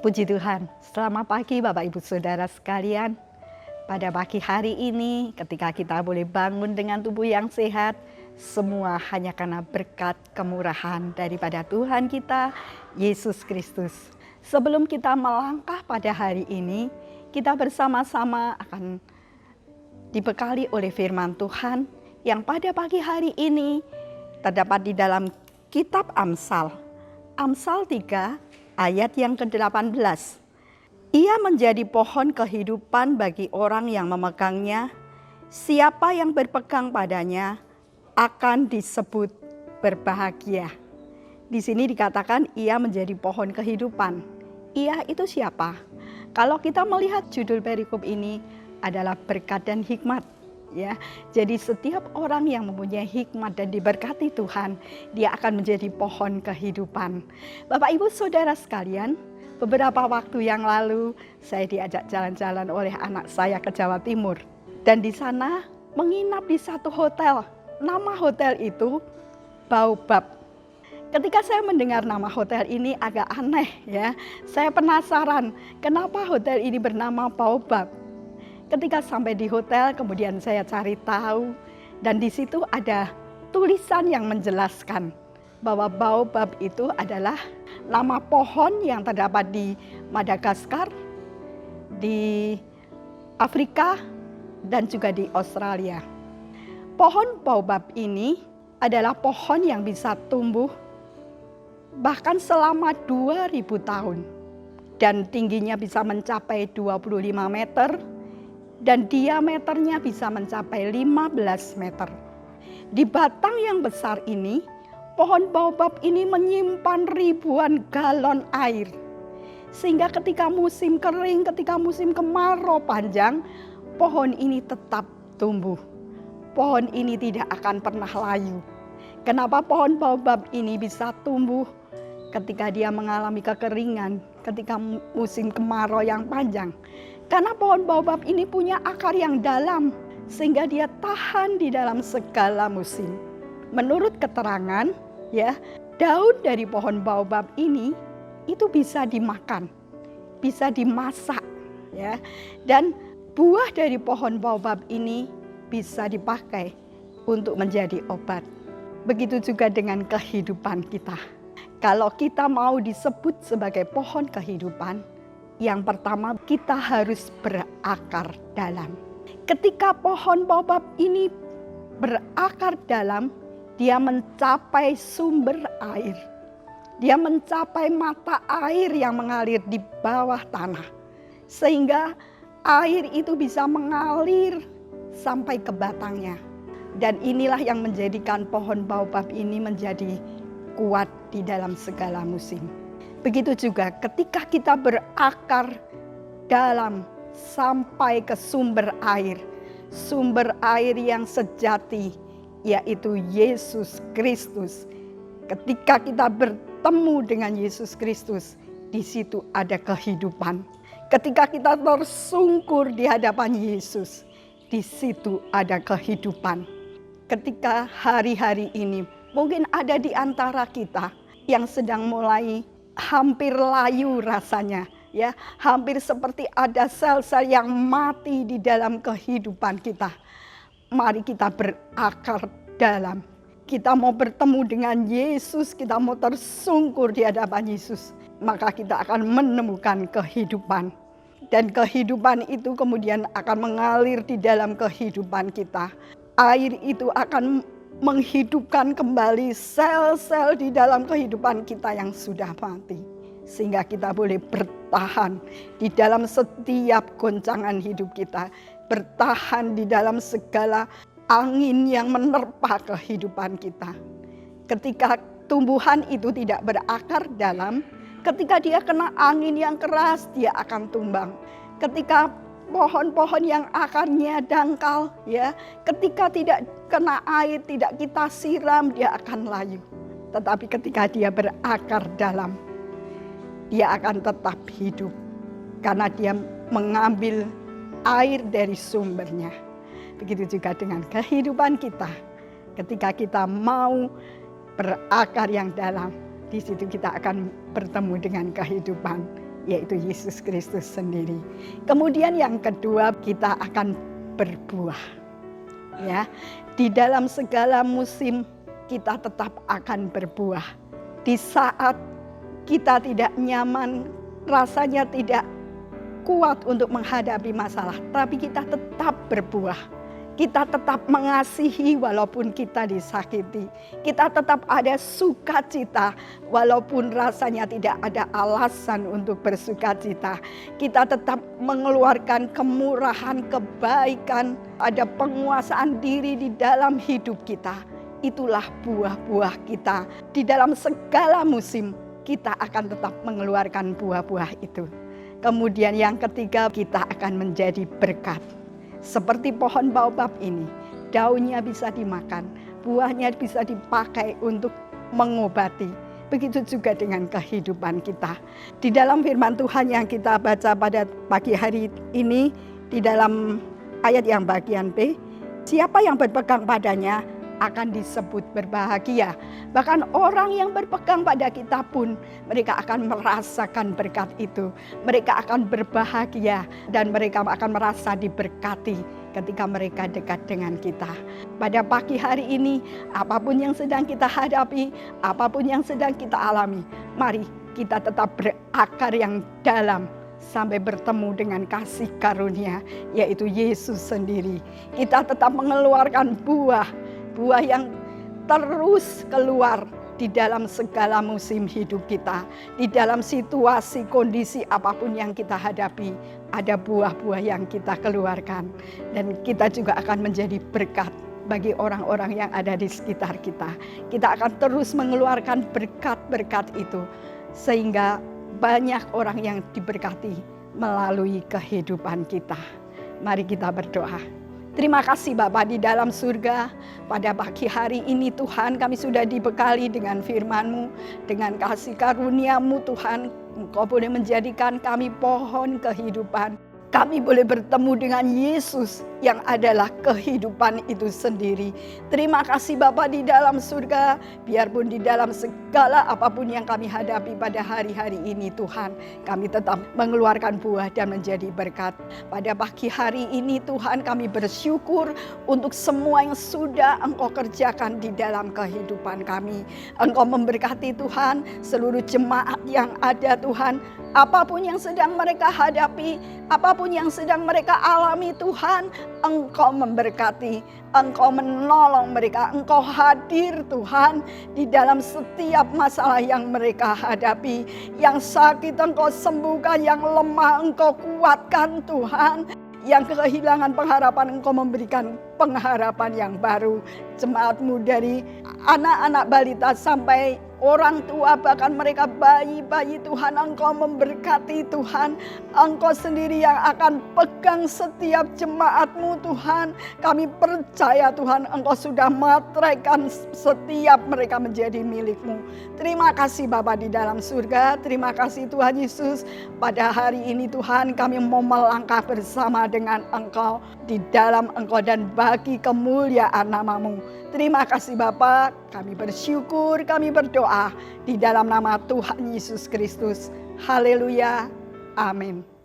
Puji Tuhan, selamat pagi Bapak Ibu Saudara sekalian. Pada pagi hari ini ketika kita boleh bangun dengan tubuh yang sehat, semua hanya karena berkat kemurahan daripada Tuhan kita, Yesus Kristus. Sebelum kita melangkah pada hari ini, kita bersama-sama akan dibekali oleh firman Tuhan yang pada pagi hari ini terdapat di dalam kitab Amsal. Amsal 3 ayat yang ke-18. Ia menjadi pohon kehidupan bagi orang yang memegangnya. Siapa yang berpegang padanya akan disebut berbahagia. Di sini dikatakan ia menjadi pohon kehidupan. Ia itu siapa? Kalau kita melihat judul perikop ini adalah berkat dan hikmat. Ya, jadi setiap orang yang mempunyai hikmat dan diberkati Tuhan, dia akan menjadi pohon kehidupan. Bapak Ibu Saudara sekalian, beberapa waktu yang lalu saya diajak jalan-jalan oleh anak saya ke Jawa Timur. Dan di sana menginap di satu hotel. Nama hotel itu Baobab. Ketika saya mendengar nama hotel ini agak aneh ya. Saya penasaran kenapa hotel ini bernama Baobab. Ketika sampai di hotel, kemudian saya cari tahu dan di situ ada tulisan yang menjelaskan bahwa Baobab itu adalah nama pohon yang terdapat di Madagaskar, di Afrika, dan juga di Australia. Pohon Baobab ini adalah pohon yang bisa tumbuh bahkan selama 2000 tahun dan tingginya bisa mencapai 25 meter. Dan diameternya bisa mencapai 15 meter. Di batang yang besar ini, pohon baobab ini menyimpan ribuan galon air. Sehingga ketika musim kering, ketika musim kemarau panjang, pohon ini tetap tumbuh. Pohon ini tidak akan pernah layu. Kenapa pohon baobab ini bisa tumbuh ketika dia mengalami kekeringan, ketika musim kemarau yang panjang? Karena pohon baobab ini punya akar yang dalam sehingga dia tahan di dalam segala musim. Menurut keterangan ya, daun dari pohon baobab ini itu bisa dimakan, bisa dimasak ya. Dan buah dari pohon baobab ini bisa dipakai untuk menjadi obat. Begitu juga dengan kehidupan kita. Kalau kita mau disebut sebagai pohon kehidupan, yang pertama kita harus berakar dalam. Ketika pohon baobab ini berakar dalam, dia mencapai sumber air. Dia mencapai mata air yang mengalir di bawah tanah. Sehingga air itu bisa mengalir sampai ke batangnya. Dan inilah yang menjadikan pohon baobab ini menjadi kuat di dalam segala musim. Begitu juga ketika kita berakar dalam sampai ke sumber air yang sejati, yaitu Yesus Kristus. Ketika kita bertemu dengan Yesus Kristus, di situ ada kehidupan. Ketika kita tersungkur di hadapan Yesus, di situ ada kehidupan. Ketika hari-hari ini mungkin ada di antara kita yang sedang mulai hampir layu rasanya ya, hampir seperti ada sel-sel yang mati di dalam kehidupan kita. Mari kita berakar dalam. Kita mau bertemu dengan Yesus, kita mau tersungkur di hadapan Yesus, maka kita akan menemukan kehidupan. Dan kehidupan itu kemudian akan mengalir di dalam kehidupan kita. Air itu akan menghidupkan kembali sel-sel di dalam kehidupan kita yang sudah mati. Sehingga kita boleh bertahan di dalam setiap goncangan hidup kita. Bertahan di dalam segala angin yang menerpa kehidupan kita. Ketika tumbuhan itu tidak berakar dalam, ketika dia kena angin yang keras, dia akan tumbang. Ketika pohon-pohon yang akarnya dangkal ya, ketika tidak kena air, tidak kita siram, dia akan layu. Tetapi ketika dia berakar dalam, dia akan tetap hidup karena dia mengambil air dari sumbernya. Begitu juga dengan kehidupan kita. Ketika kita mau berakar yang dalam, di situ kita akan bertemu dengan kehidupan yaitu Yesus Kristus sendiri. Kemudian yang kedua, kita akan berbuah. Ya, di dalam segala musim kita tetap akan berbuah. Di saat kita tidak nyaman, rasanya tidak kuat untuk menghadapi masalah, tapi kita tetap berbuah. Kita tetap mengasihi walaupun kita disakiti. Kita tetap ada sukacita walaupun rasanya tidak ada alasan untuk bersukacita. Kita tetap mengeluarkan kemurahan, kebaikan, ada penguasaan diri di dalam hidup kita. Itulah buah-buah kita. Di dalam segala musim kita akan tetap mengeluarkan buah-buah itu. Kemudian yang ketiga, kita akan menjadi berkat. Seperti pohon baobab ini, daunnya bisa dimakan, buahnya bisa dipakai untuk mengobati. Begitu juga dengan kehidupan kita. Di dalam firman Tuhan yang kita baca pada pagi hari ini, di dalam ayat yang bagian B, siapa yang berpegang padanya akan disebut berbahagia. Bahkan orang yang berpegang pada kita pun, mereka akan merasakan berkat itu. Mereka akan berbahagia dan mereka akan merasa diberkati ketika mereka dekat dengan kita. Pada pagi hari ini, apapun yang sedang kita hadapi, apapun yang sedang kita alami, mari kita tetap berakar yang dalam sampai bertemu dengan kasih karunia, yaitu Yesus sendiri. Kita tetap mengeluarkan buah yang terus keluar di dalam segala musim hidup kita. Di dalam situasi, kondisi apapun yang kita hadapi, ada buah-buah yang kita keluarkan. Dan kita juga akan menjadi berkat bagi orang-orang yang ada di sekitar kita. Kita akan terus mengeluarkan berkat-berkat itu, sehingga banyak orang yang diberkati melalui kehidupan kita. Mari kita berdoa. Terima kasih Bapa di dalam surga, pada pagi hari ini Tuhan kami sudah dibekali dengan firman-Mu, dengan kasih karunia-Mu Tuhan. Engkau boleh menjadikan kami pohon kehidupan. Kami boleh bertemu dengan Yesus yang adalah kehidupan itu sendiri. Terima kasih Bapa di dalam surga, biarpun di dalam segala apapun yang kami hadapi pada hari-hari ini Tuhan, kami tetap mengeluarkan buah dan menjadi berkat. Pada pagi hari ini Tuhan, kami bersyukur untuk semua yang sudah Engkau kerjakan di dalam kehidupan kami. Engkau memberkati Tuhan seluruh jemaat yang ada Tuhan. Apapun yang sedang mereka hadapi, apapun yang sedang mereka alami Tuhan, Engkau memberkati, Engkau menolong mereka, Engkau hadir Tuhan di dalam setiap masalah yang mereka hadapi. Yang sakit Engkau sembuhkan, yang lemah Engkau kuatkan Tuhan. Yang kehilangan pengharapan Engkau memberikan pengharapan yang baru. Jemaat-Mu dari anak-anak balita sampai orang tua, bahkan mereka bayi-bayi Tuhan, Engkau memberkati Tuhan. Engkau sendiri yang akan pegang setiap jemaat-Mu Tuhan. Kami percaya Tuhan, Engkau sudah materaikan setiap mereka menjadi milik-Mu. Terima kasih Bapa di dalam surga. Terima kasih Tuhan Yesus. Pada hari ini Tuhan, kami mau melangkah bersama dengan Engkau di dalam Engkau dan bagi kemuliaan nama-Mu. Terima kasih Bapa, kami bersyukur, kami berdoa di dalam nama Tuhan Yesus Kristus. Haleluya, amin.